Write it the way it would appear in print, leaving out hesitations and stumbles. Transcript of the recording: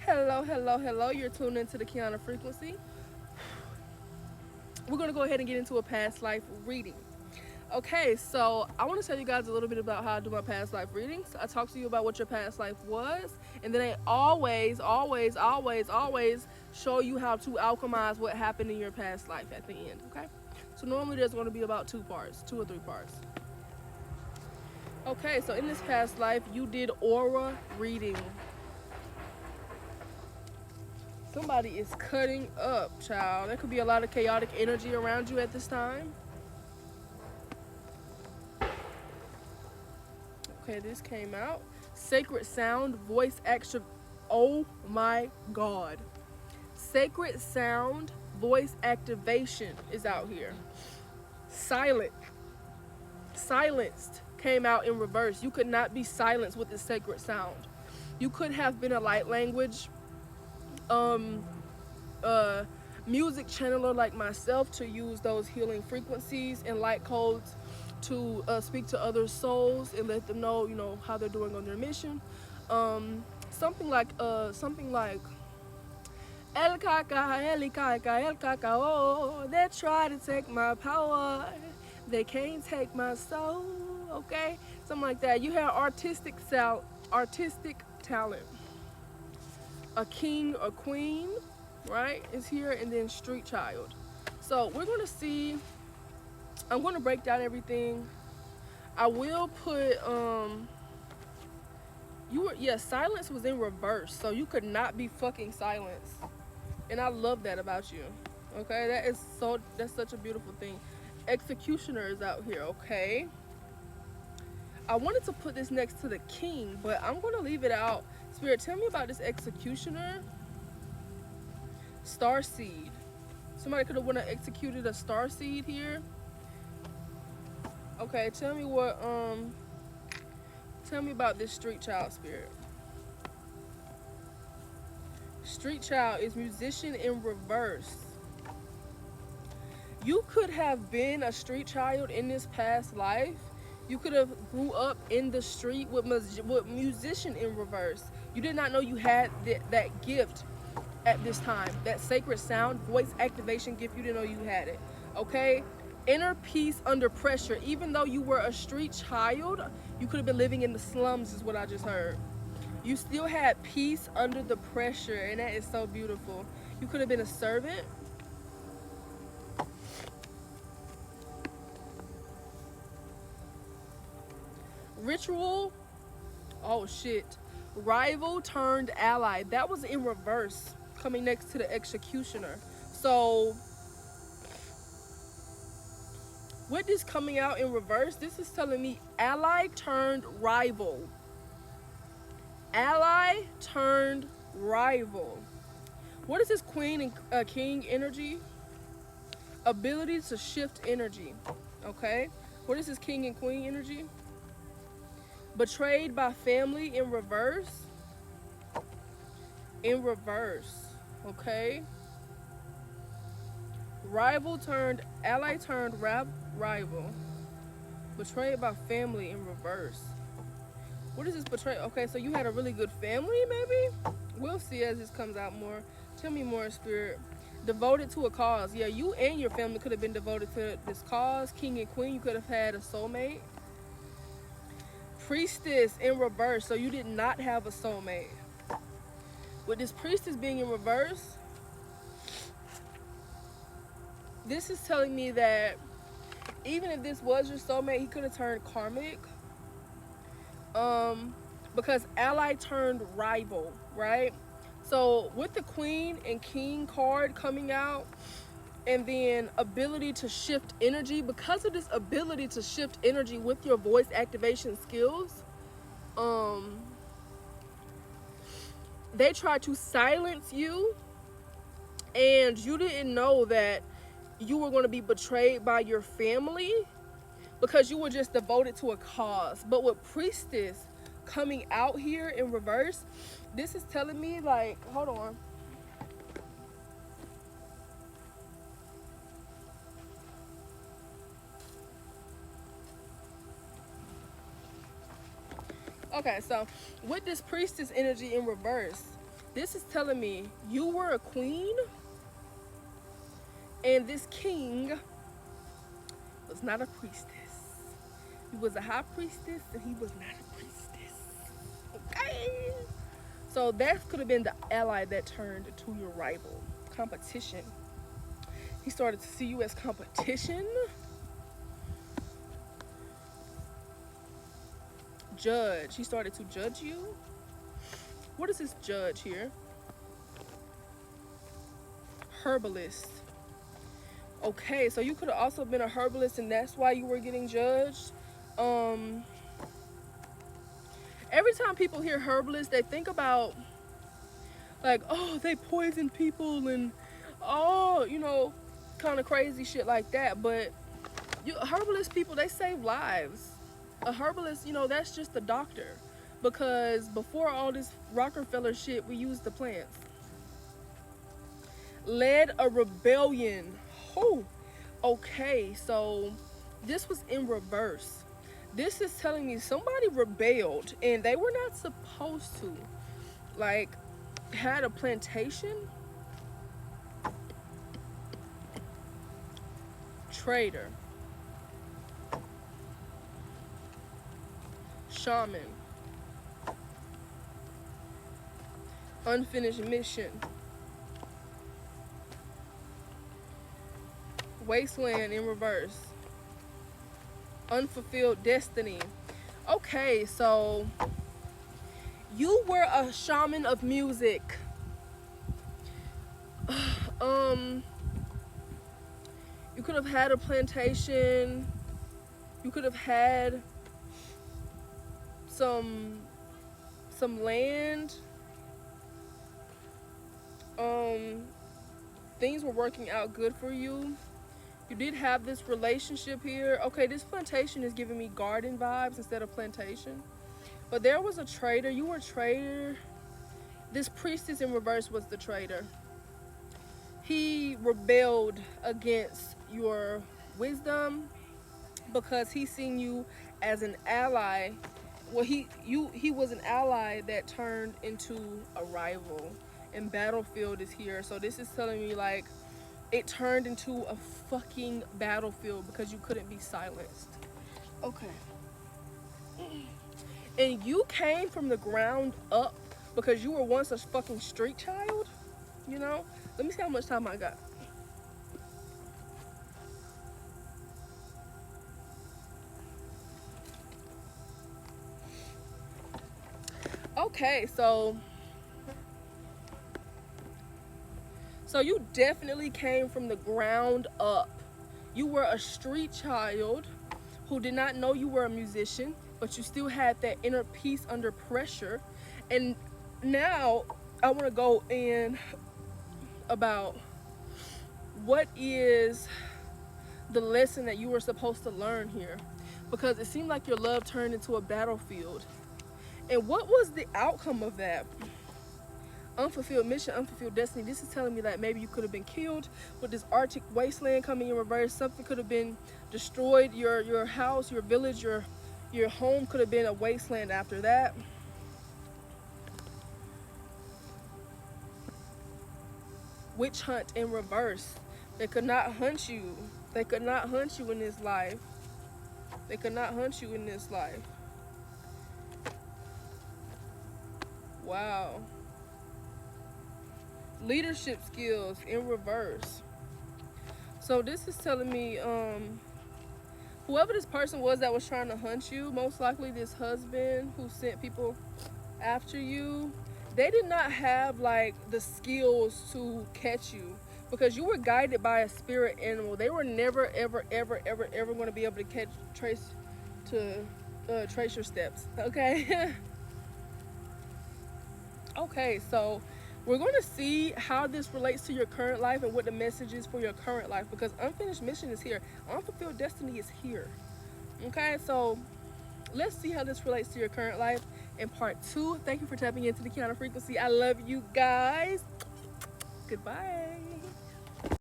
Hello, hello, hello. You're tuned into the Kiana frequency. We're going to go ahead and get into a past life reading. Okay, so I want to tell you guys a little bit about how I do my past life readings. I talk to you about what your past life was, and then I always show you how to alchemize what happened in your past life at the end, okay? So normally there's going to be about two or three parts. Okay, so in this past life, you did aura reading. Somebody is cutting up, child. There could be a lot of chaotic energy around you at this time. Okay, this came out. Sacred sound, voice action. Oh my God. Sacred sound, voice activation is out here. Silenced came out in reverse. You could not be silenced with the sacred sound. You could have been a light language um music channeler like myself to use those healing frequencies and light codes to speak to other souls and let them know, how they're doing on their mission. Something like El Caca, El Caca, El Caca, oh, they try to take my power. They can't take my soul, okay? Something like that. You have artistic talent. A king or queen, right, is here, and then street child. So we're going to see, I'm going to break down everything. I will put, silence was in reverse, so you could not be fucking silenced. And I love that about you, okay? That's such a beautiful thing. Executioner is out here, okay? I wanted to put this next to the king, but I'm going to leave it out. Spirit, tell me about this executioner. Star seed. Somebody could have executed a star seed here. Okay, tell me about this street child spirit. Street child is musician in reverse. You could have been a street child in this past life. You could have grew up in the street with musician in reverse. You did not know you had that gift at this time. That sacred sound, voice activation gift, you didn't know you had it. Okay? Inner peace under pressure. Even though you were a street child, you could have been living in the slums, is what I just heard. You still had peace under the pressure, and that is so beautiful. You could have been a servant. Ritual. Oh shit. Rival turned ally. That was in reverse, coming next to the executioner. So with this coming out in reverse, this is telling me ally turned rival. Ally turned rival. What is this queen and king energy? Ability to shift energy. Okay. What is this king and queen energy? Betrayed by family in reverse. In reverse. Okay. Rival turned ally turned rival. Betrayed by family in reverse. What is this betrayal? Okay, so you had a really good family, maybe? We'll see as this comes out more. Tell me more, spirit. Devoted to a cause. Yeah, you and your family could have been devoted to this cause. King and queen, you could have had a soulmate. Priestess in reverse, so you did not have a soulmate. With this priestess being in reverse, this is telling me that even if this was your soulmate, he could have turned karmic. Because ally turned rival, right? So with the queen and king card coming out, and then ability to shift energy, because of this ability to shift energy with your voice activation skills, they tried to silence you, and you didn't know that you were going to be betrayed by your family because you were just devoted to a cause. But with priestess coming out here in reverse, this is telling me, like, hold on. Okay, so with this priestess energy in reverse, This is telling me you were a queen and this king was not a priestess. He was a high priestess and he was not a priestess. Okay? So that could have been the ally that turned to your rival. Competition. He started to see you as competition. Judge. He started to judge you. What is this judge here? Herbalist. Okay, so you could have also been a herbalist and that's why you were getting judged. Every time people hear herbalist, they think about like, oh, they poison people and oh, you know, kind of crazy shit like that. But herbalist people, they save lives. A herbalist, you know, that's just a doctor, because before all this Rockefeller shit, we used the plants. Led a rebellion. Oh, okay, so this was in reverse. This is telling me somebody rebelled and they were not supposed to. Like, had a plantation. Trader. Shaman. Unfinished mission. Wasteland in reverse. Unfulfilled destiny. Okay, so you were a shaman of music. You could have had a plantation. You could have had some land. Things were working out good for you. You did have this relationship here. Okay, this plantation is giving me garden vibes instead of plantation. But there was a trader. You were a trader. This priestess in reverse was the trader. He rebelled against your wisdom because he seen you as an ally. Well, he was an ally that turned into a rival. And battlefield is here. So this is telling me like it turned into a fucking battlefield because you couldn't be silenced. Okay. And you came from the ground up because you were once a fucking street child, you know? Let me see how much time I got. Okay, so you definitely came from the ground up. You were a street child who did not know you were a musician, but you still had that inner peace under pressure. And now I want to go in about what is the lesson that you were supposed to learn here, because it seemed like your love turned into a battlefield. And what was the outcome of that? Unfulfilled mission, unfulfilled destiny. This is telling me that maybe you could have been killed with this Arctic wasteland coming in reverse. Something could have been destroyed. Your house, your village, your home could have been a wasteland after that. Witch hunt in reverse. They could not hunt you. They could not hunt you in this life. They could not hunt you in this life. Wow. Leadership skills in reverse. So this is telling me whoever this person was that was trying to hunt you, most likely this husband who sent people after you, they did not have like the skills to catch you because you were guided by a spirit animal. They were never ever going to be able to trace your steps. Okay. Okay, so we're going to see how this relates to your current life and what the message is for your current life, because unfinished mission is here. Unfulfilled destiny is here. Okay, so let's see how this relates to your current life in part 2. Thank you for tapping into the Kiana frequency. I love you guys. Goodbye.